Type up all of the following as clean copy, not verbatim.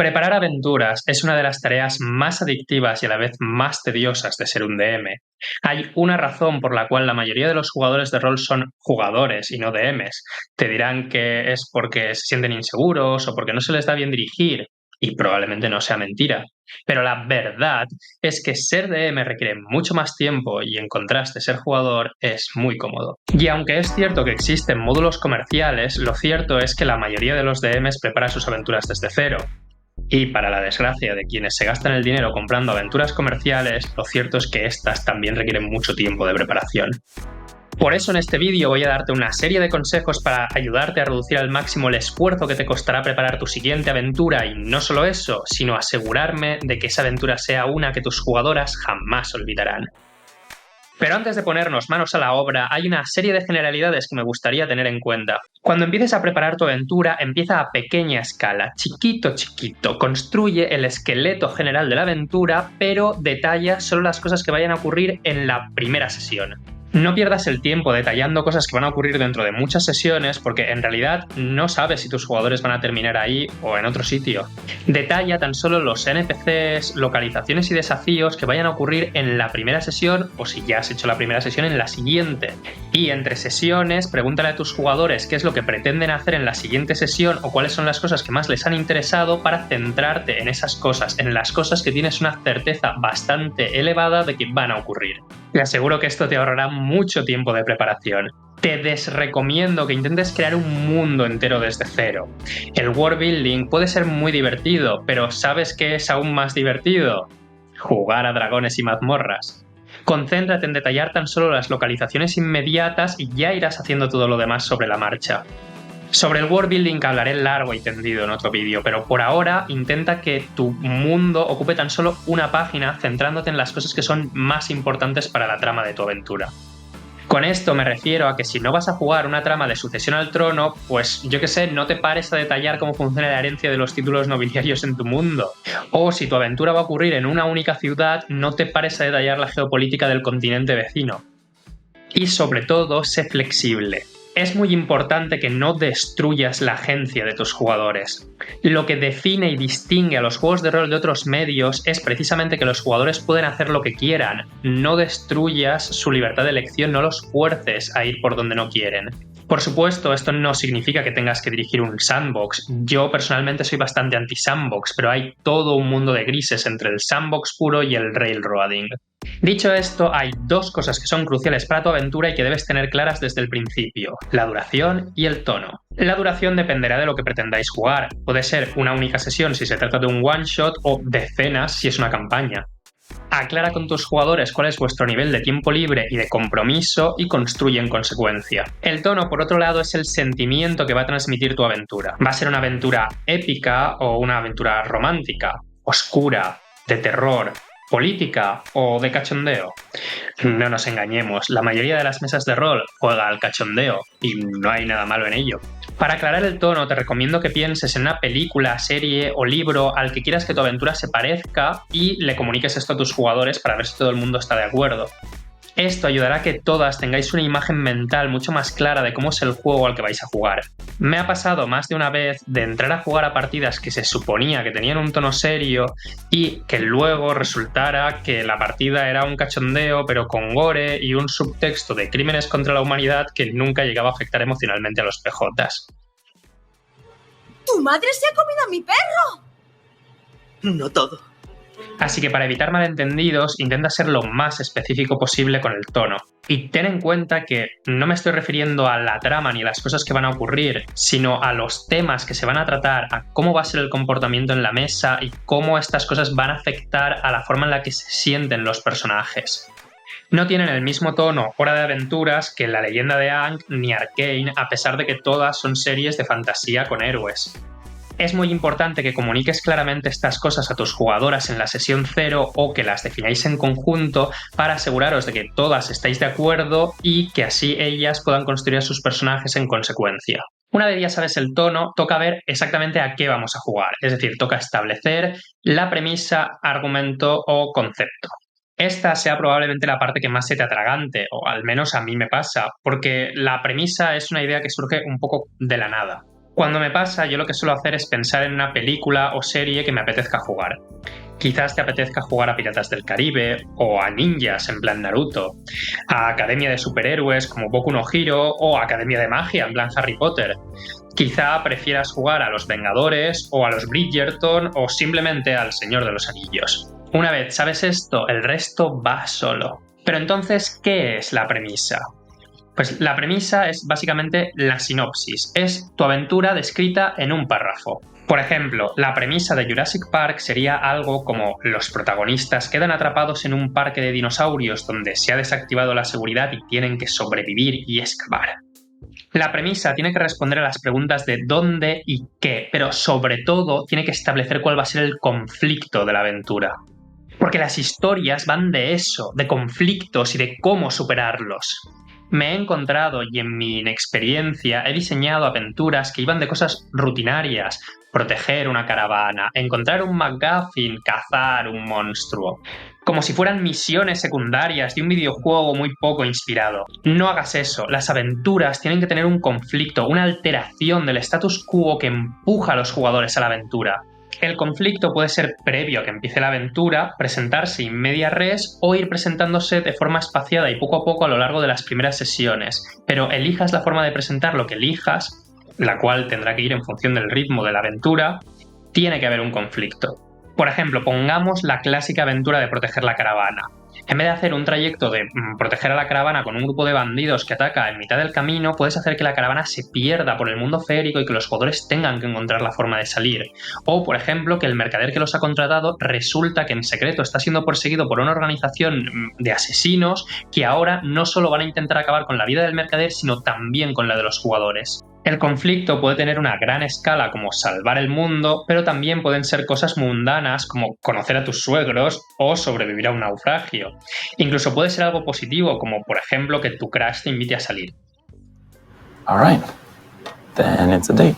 Preparar aventuras es una de las tareas más adictivas y a la vez más tediosas de ser un DM. Hay una razón por la cual la mayoría de los jugadores de rol son jugadores y no DMs. Te dirán que es porque se sienten inseguros o porque no se les da bien dirigir, y probablemente no sea mentira. Pero la verdad es que ser DM requiere mucho más tiempo y en contraste ser jugador es muy cómodo. Y aunque es cierto que existen módulos comerciales, lo cierto es que la mayoría de los DMs prepara sus aventuras desde cero. Y para la desgracia de quienes se gastan el dinero comprando aventuras comerciales, lo cierto es que estas también requieren mucho tiempo de preparación. Por eso en este vídeo voy a darte una serie de consejos para ayudarte a reducir al máximo el esfuerzo que te costará preparar tu siguiente aventura y no solo eso, sino asegurarme de que esa aventura sea una que tus jugadoras jamás olvidarán. Pero antes de ponernos manos a la obra, hay una serie de generalidades que me gustaría tener en cuenta. Cuando empieces a preparar tu aventura, empieza a pequeña escala, chiquito, construye el esqueleto general de la aventura, pero detalla solo las cosas que vayan a ocurrir en la primera sesión. No pierdas el tiempo detallando cosas que van a ocurrir dentro de muchas sesiones porque en realidad no sabes si tus jugadores van a terminar ahí o en otro sitio. Detalla tan solo los NPCs, localizaciones y desafíos que vayan a ocurrir en la primera sesión o si ya has hecho la primera sesión en la siguiente. Y entre sesiones, pregúntale a tus jugadores qué es lo que pretenden hacer en la siguiente sesión o cuáles son las cosas que más les han interesado para centrarte en esas cosas, en las cosas que tienes una certeza bastante elevada de que van a ocurrir. Te aseguro que esto te ahorrará mucho tiempo de preparación. Te desrecomiendo que intentes crear un mundo entero desde cero. El world building puede ser muy divertido, pero ¿sabes qué es aún más divertido? Jugar a dragones y mazmorras. Concéntrate en detallar tan solo las localizaciones inmediatas y ya irás haciendo todo lo demás sobre la marcha. Sobre el world building hablaré largo y tendido en otro vídeo, pero por ahora intenta que tu mundo ocupe tan solo una página centrándote en las cosas que son más importantes para la trama de tu aventura. Con esto me refiero a que si no vas a jugar una trama de sucesión al trono, pues yo que sé, no te pares a detallar cómo funciona la herencia de los títulos nobiliarios en tu mundo. O si tu aventura va a ocurrir en una única ciudad, no te pares a detallar la geopolítica del continente vecino. Y sobre todo, sé flexible. Es muy importante que no destruyas la agencia de tus jugadores. Lo que define y distingue a los juegos de rol de otros medios es precisamente que los jugadores pueden hacer lo que quieran. No destruyas su libertad de elección, no los fuerces a ir por donde no quieren. Por supuesto, esto no significa que tengas que dirigir un sandbox. Yo personalmente soy bastante anti-sandbox, pero hay todo un mundo de grises entre el sandbox puro y el railroading. Dicho esto, hay dos cosas que son cruciales para tu aventura y que debes tener claras desde el principio: la duración y el tono. La duración dependerá de lo que pretendáis jugar. Puede ser una única sesión si se trata de un one-shot o decenas si es una campaña. Aclara con tus jugadores cuál es vuestro nivel de tiempo libre y de compromiso y construye en consecuencia. El tono, por otro lado, es el sentimiento que va a transmitir tu aventura. ¿Va a ser una aventura épica o una aventura romántica, oscura, de terror, política o de cachondeo? No nos engañemos, la mayoría de las mesas de rol juega al cachondeo y no hay nada malo en ello. Para aclarar el tono, te recomiendo que pienses en una película, serie o libro al que quieras que tu aventura se parezca y le comuniques esto a tus jugadores para ver si todo el mundo está de acuerdo. Esto ayudará a que todas tengáis una imagen mental mucho más clara de cómo es el juego al que vais a jugar. Me ha pasado más de una vez de entrar a jugar a partidas que se suponía que tenían un tono serio y que luego resultara que la partida era un cachondeo pero con gore y un subtexto de crímenes contra la humanidad que nunca llegaba a afectar emocionalmente a los PJs. ¡Tu madre se ha comido a mi perro! No todo. Así que para evitar malentendidos, intenta ser lo más específico posible con el tono. Y ten en cuenta que no me estoy refiriendo a la trama ni a las cosas que van a ocurrir, sino a los temas que se van a tratar, a cómo va a ser el comportamiento en la mesa y cómo estas cosas van a afectar a la forma en la que se sienten los personajes. No tienen el mismo tono Hora de Aventuras que La Leyenda de Aang ni Arcane, a pesar de que todas son series de fantasía con héroes. Es muy importante que comuniques claramente estas cosas a tus jugadoras en la sesión 0 o que las defináis en conjunto para aseguraros de que todas estáis de acuerdo y que así ellas puedan construir a sus personajes en consecuencia. Una vez ya sabes el tono, toca ver exactamente a qué vamos a jugar, es decir, toca establecer la premisa, argumento o concepto. Esta sea probablemente la parte que más se te atragante, o al menos a mí me pasa, porque la premisa es una idea que surge un poco de la nada. Cuando me pasa, yo lo que suelo hacer es pensar en una película o serie que me apetezca jugar. Quizás te apetezca jugar a Piratas del Caribe, o a ninjas en plan Naruto, a Academia de Superhéroes como Boku no Hero, o a Academia de Magia en plan Harry Potter. Quizá prefieras jugar a los Vengadores, o a los Bridgerton, o simplemente al Señor de los Anillos. Una vez sabes esto, el resto va solo. Pero entonces, ¿qué es la premisa? Pues la premisa es básicamente la sinopsis, es tu aventura descrita en un párrafo. Por ejemplo, la premisa de Jurassic Park sería algo como los protagonistas quedan atrapados en un parque de dinosaurios donde se ha desactivado la seguridad y tienen que sobrevivir y excavar. La premisa tiene que responder a las preguntas de dónde y qué, pero sobre todo tiene que establecer cuál va a ser el conflicto de la aventura. Porque las historias van de eso, de conflictos y de cómo superarlos. Me he encontrado y en mi inexperiencia he diseñado aventuras que iban de cosas rutinarias, proteger una caravana, encontrar un MacGuffin, cazar un monstruo, como si fueran misiones secundarias de un videojuego muy poco inspirado. No hagas eso, las aventuras tienen que tener un conflicto, una alteración del status quo que empuja a los jugadores a la aventura. El conflicto puede ser previo a que empiece la aventura, presentarse in media res o ir presentándose de forma espaciada y poco a poco a lo largo de las primeras sesiones. Pero elijas la forma de presentar lo que elijas, la cual tendrá que ir en función del ritmo de la aventura, tiene que haber un conflicto. Por ejemplo, pongamos la clásica aventura de proteger la caravana. En vez de hacer un trayecto de proteger a la caravana con un grupo de bandidos que ataca en mitad del camino, puedes hacer que la caravana se pierda por el mundo feérico y que los jugadores tengan que encontrar la forma de salir. O, por ejemplo, que el mercader que los ha contratado resulta que en secreto está siendo perseguido por una organización de asesinos que ahora no solo van a intentar acabar con la vida del mercader, sino también con la de los jugadores. El conflicto puede tener una gran escala como salvar el mundo, pero también pueden ser cosas mundanas como conocer a tus suegros o sobrevivir a un naufragio. Incluso puede ser algo positivo como, por ejemplo, que tu crush te invite a salir. All right. Then it's a date.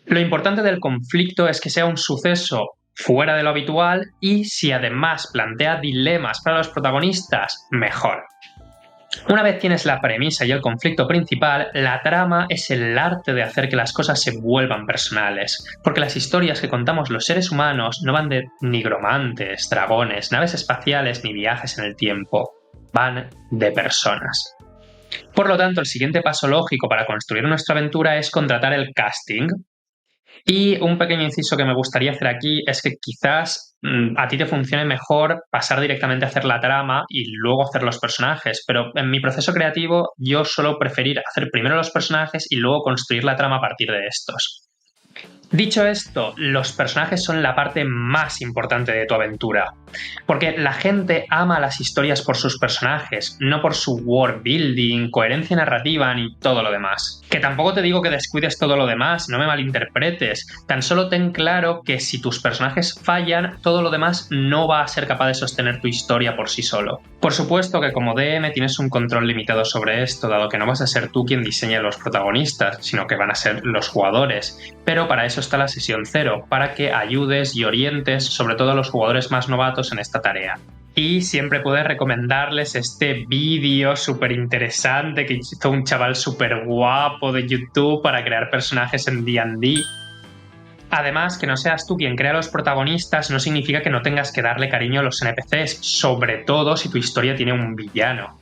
Lo importante del conflicto es que sea un suceso fuera de lo habitual y si además plantea dilemas para los protagonistas, mejor. Una vez tienes la premisa y el conflicto principal, la trama es el arte de hacer que las cosas se vuelvan personales, porque las historias que contamos los seres humanos no van de nigromantes, dragones, naves espaciales ni viajes en el tiempo, van de personas. Por lo tanto, el siguiente paso lógico para construir nuestra aventura es contratar el casting. Y un pequeño inciso que me gustaría hacer aquí es que quizás a ti te funcione mejor pasar directamente a hacer la trama y luego hacer los personajes, pero en mi proceso creativo yo suelo preferir hacer primero los personajes y luego construir la trama a partir de estos. Dicho esto, los personajes son la parte más importante de tu aventura, porque la gente ama las historias por sus personajes, no por su world building, coherencia narrativa ni todo lo demás. Que tampoco te digo que descuides todo lo demás, no me malinterpretes, tan solo ten claro que si tus personajes fallan, todo lo demás no va a ser capaz de sostener tu historia por sí solo. Por supuesto que como DM tienes un control limitado sobre esto, dado que no vas a ser tú quien diseña los protagonistas, sino que van a ser los jugadores, pero para eso está la sesión 0, para que ayudes y orientes sobre todo a los jugadores más novatos en esta tarea. Y siempre puedes recomendarles este vídeo súper interesante que hizo un chaval súper guapo de YouTube para crear personajes en D&D. Además, que no seas tú quien crea los protagonistas no significa que no tengas que darle cariño a los NPCs, sobre todo si tu historia tiene un villano.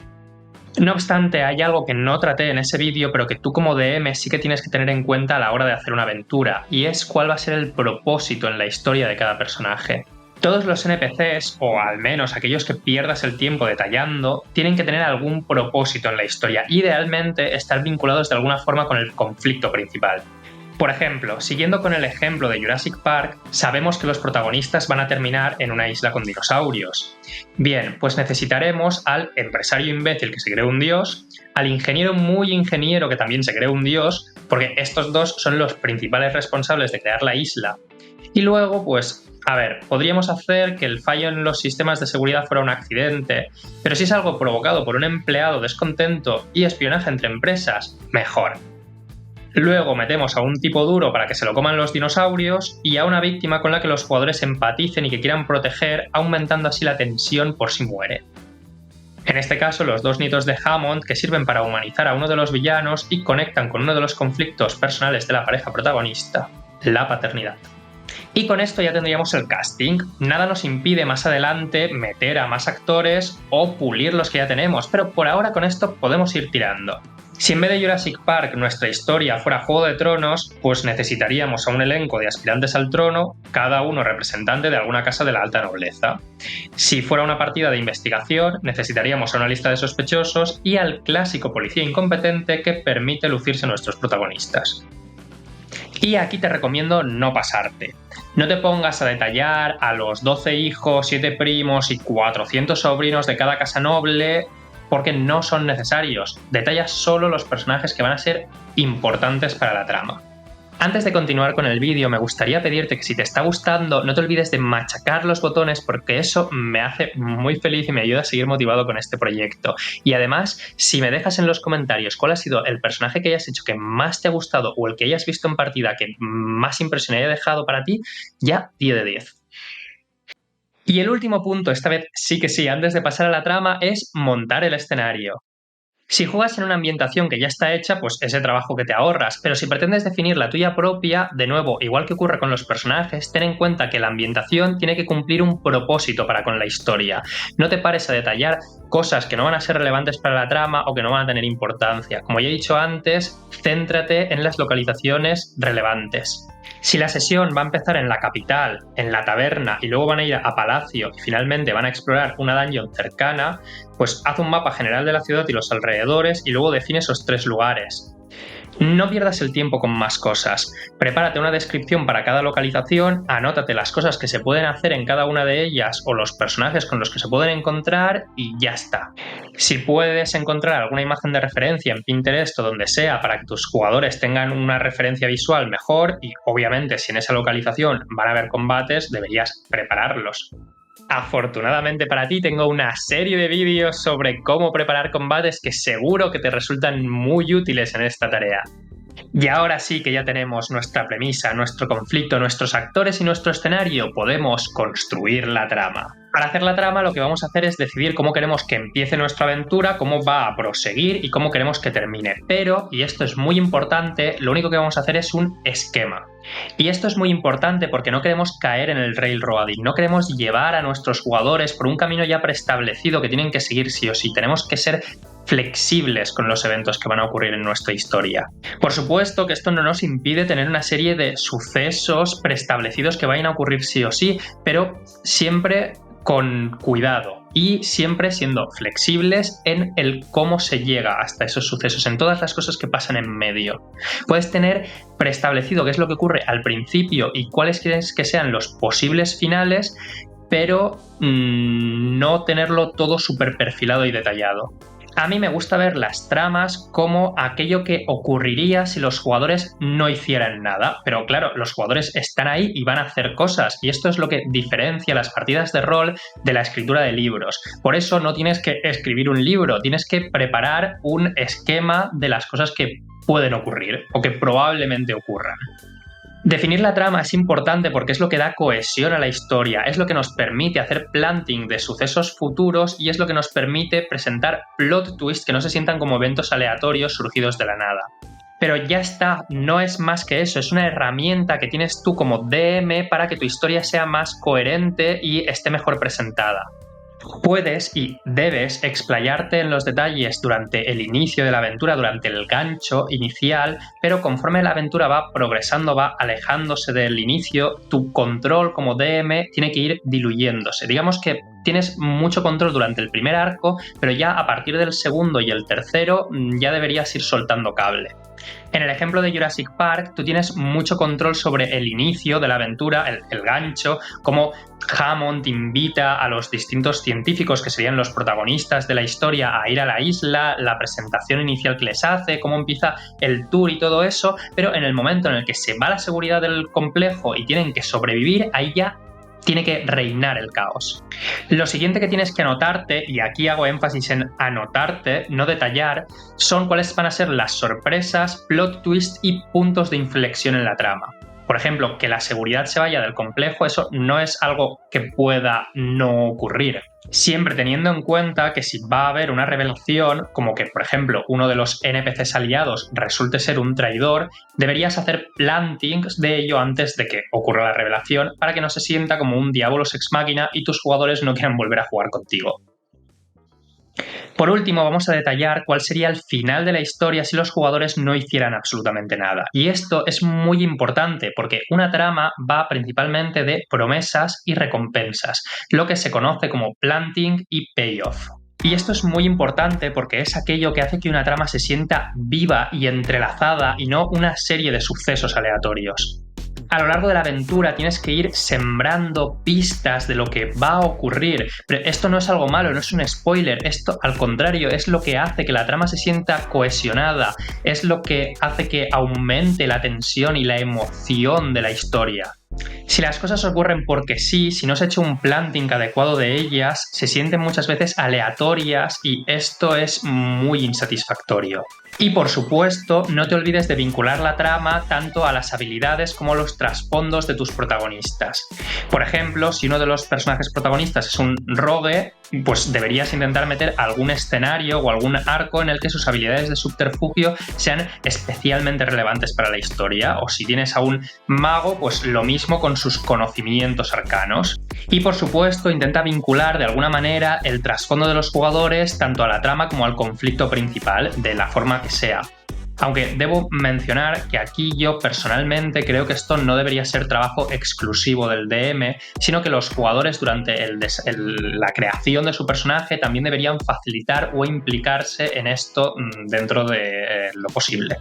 No obstante, hay algo que no traté en ese vídeo, pero que tú como DM sí que tienes que tener en cuenta a la hora de hacer una aventura, y es cuál va a ser el propósito en la historia de cada personaje. Todos los NPCs, o al menos aquellos que pierdas el tiempo detallando, tienen que tener algún propósito en la historia, idealmente estar vinculados de alguna forma con el conflicto principal. Por ejemplo, siguiendo con el ejemplo de Jurassic Park, sabemos que los protagonistas van a terminar en una isla con dinosaurios. Bien, pues necesitaremos al empresario imbécil que se cree un dios, al ingeniero muy ingeniero que también se cree un dios, porque estos dos son los principales responsables de crear la isla. Y luego, pues, podríamos hacer que el fallo en los sistemas de seguridad fuera un accidente, pero si es algo provocado por un empleado descontento y espionaje entre empresas, mejor. Luego metemos a un tipo duro para que se lo coman los dinosaurios y a una víctima con la que los jugadores empaticen y que quieran proteger, aumentando así la tensión por si muere. En este caso, los dos nietos de Hammond, que sirven para humanizar a uno de los villanos y conectan con uno de los conflictos personales de la pareja protagonista, la paternidad. Y con esto ya tendríamos el casting. Nada nos impide más adelante meter a más actores o pulir los que ya tenemos, pero por ahora con esto podemos ir tirando. Si en vez de Jurassic Park nuestra historia fuera Juego de Tronos, pues necesitaríamos a un elenco de aspirantes al trono, cada uno representante de alguna casa de la alta nobleza. Si fuera una partida de investigación, necesitaríamos a una lista de sospechosos y al clásico policía incompetente que permite lucirse a nuestros protagonistas. Y aquí te recomiendo no pasarte. No te pongas a detallar a los 12 hijos, 7 primos y 400 sobrinos de cada casa noble, porque no son necesarios. Detalla solo los personajes que van a ser importantes para la trama. Antes de continuar con el vídeo, me gustaría pedirte que si te está gustando, no te olvides de machacar los botones, porque eso me hace muy feliz y me ayuda a seguir motivado con este proyecto. Y además, si me dejas en los comentarios cuál ha sido el personaje que hayas hecho que más te ha gustado o el que hayas visto en partida que más impresión haya dejado para ti, ya 10 de 10. Y el último punto, esta vez sí que sí, antes de pasar a la trama, es montar el escenario. Si juegas en una ambientación que ya está hecha, pues ese trabajo que te ahorras, pero si pretendes definir la tuya propia, de nuevo, igual que ocurre con los personajes, ten en cuenta que la ambientación tiene que cumplir un propósito para con la historia. No te pares a detallar cosas que no van a ser relevantes para la trama o que no van a tener importancia. Como ya he dicho antes, céntrate en las localizaciones relevantes. Si la sesión va a empezar en la capital, en la taberna y luego van a ir a Palacio y finalmente van a explorar una dungeon cercana, pues haz un mapa general de la ciudad y los alrededores y luego define esos 3 lugares. No pierdas el tiempo con más cosas. Prepárate una descripción para cada localización, anótate las cosas que se pueden hacer en cada una de ellas o los personajes con los que se pueden encontrar y ya está. Si puedes encontrar alguna imagen de referencia en Pinterest o donde sea para que tus jugadores tengan una referencia visual mejor, y obviamente si en esa localización van a haber combates, deberías prepararlos. Afortunadamente para ti tengo una serie de vídeos sobre cómo preparar combates que seguro que te resultan muy útiles en esta tarea. Y ahora sí que ya tenemos nuestra premisa, nuestro conflicto, nuestros actores y nuestro escenario, podemos construir la trama. Para hacer la trama lo que vamos a hacer es decidir cómo queremos que empiece nuestra aventura, cómo va a proseguir y cómo queremos que termine. Pero, y esto es muy importante, lo único que vamos a hacer es un esquema. Y esto es muy importante porque no queremos caer en el railroading, no queremos llevar a nuestros jugadores por un camino ya preestablecido que tienen que seguir sí o sí. Tenemos que ser flexibles con los eventos que van a ocurrir en nuestra historia. Por supuesto que esto no nos impide tener una serie de sucesos preestablecidos que vayan a ocurrir sí o sí, pero siempre con cuidado y siempre siendo flexibles en el cómo se llega hasta esos sucesos, en todas las cosas que pasan en medio. Puedes tener preestablecido qué es lo que ocurre al principio y cuáles quieres que sean los posibles finales, pero no tenerlo todo súper perfilado y detallado. A mí me gusta ver las tramas como aquello que ocurriría si los jugadores no hicieran nada. Pero claro, los jugadores están ahí y van a hacer cosas. Y esto es lo que diferencia las partidas de rol de la escritura de libros. Por eso no tienes que escribir un libro, tienes que preparar un esquema de las cosas que pueden ocurrir o que probablemente ocurran. Definir la trama es importante porque es lo que da cohesión a la historia, es lo que nos permite hacer planting de sucesos futuros y es lo que nos permite presentar plot twists que no se sientan como eventos aleatorios surgidos de la nada. Pero ya está, no es más que eso, es una herramienta que tienes tú como DM para que tu historia sea más coherente y esté mejor presentada. Puedes y debes explayarte en los detalles durante el inicio de la aventura, durante el gancho inicial, pero conforme la aventura va progresando, va alejándose del inicio, tu control como DM tiene que ir diluyéndose. Digamos que tienes mucho control durante el primer arco, pero ya a partir del segundo y el tercero ya deberías ir soltando cable. En el ejemplo de Jurassic Park, tú tienes mucho control sobre el inicio de la aventura, el gancho, cómo Hammond invita a los distintos científicos que serían los protagonistas de la historia a ir a la isla, la presentación inicial que les hace, cómo empieza el tour y todo eso, pero en el momento en el que se va la seguridad del complejo y tienen que sobrevivir, ahí ya tiene que reinar el caos. Lo siguiente que tienes que anotarte, y aquí hago énfasis en anotarte, no detallar, son cuáles van a ser las sorpresas, plot twists y puntos de inflexión en la trama. Por ejemplo, que la seguridad se vaya del complejo, eso no es algo que pueda no ocurrir. Siempre teniendo en cuenta que si va a haber una revelación, como que, por ejemplo, uno de los NPCs aliados resulte ser un traidor, deberías hacer plantings de ello antes de que ocurra la revelación para que no se sienta como un diabolus ex machina y tus jugadores no quieran volver a jugar contigo. Por último, vamos a detallar cuál sería el final de la historia si los jugadores no hicieran absolutamente nada. Y esto es muy importante porque una trama va principalmente de promesas y recompensas, lo que se conoce como planting y payoff. Y esto es muy importante porque es aquello que hace que una trama se sienta viva y entrelazada y no una serie de sucesos aleatorios. A lo largo de la aventura tienes que ir sembrando pistas de lo que va a ocurrir. Pero esto no es algo malo, no es un spoiler. Esto, al contrario, es lo que hace que la trama se sienta cohesionada. Es lo que hace que aumente la tensión y la emoción de la historia. Si las cosas ocurren porque sí, si no se ha hecho un planting adecuado de ellas, se sienten muchas veces aleatorias y esto es muy insatisfactorio. Y por supuesto, no te olvides de vincular la trama tanto a las habilidades como a los trasfondos de tus protagonistas. Por ejemplo, si uno de los personajes protagonistas es un rogue, pues deberías intentar meter algún escenario o algún arco en el que sus habilidades de subterfugio sean especialmente relevantes para la historia. O si tienes a un mago, pues lo mismo con sus conocimientos arcanos. Y por supuesto, intenta vincular de alguna manera el trasfondo de los jugadores tanto a la trama como al conflicto principal, de la forma que sea. Aunque debo mencionar que aquí yo personalmente creo que esto no debería ser trabajo exclusivo del DM, sino que los jugadores durante la creación de su personaje también deberían facilitar o implicarse en esto dentro de lo posible.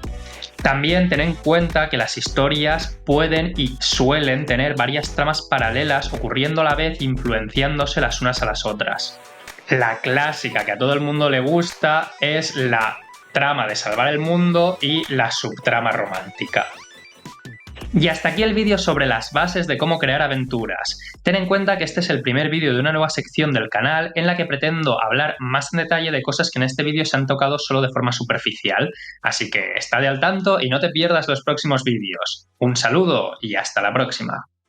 También ten en cuenta que las historias pueden y suelen tener varias tramas paralelas ocurriendo a la vez, influenciándose las unas a las otras. La clásica que a todo el mundo le gusta es la trama de salvar el mundo y la subtrama romántica. Y hasta aquí el vídeo sobre las bases de cómo crear aventuras. Ten en cuenta que este es el primer vídeo de una nueva sección del canal en la que pretendo hablar más en detalle de cosas que en este vídeo se han tocado solo de forma superficial. Así que estate al tanto y no te pierdas los próximos vídeos. Un saludo y hasta la próxima.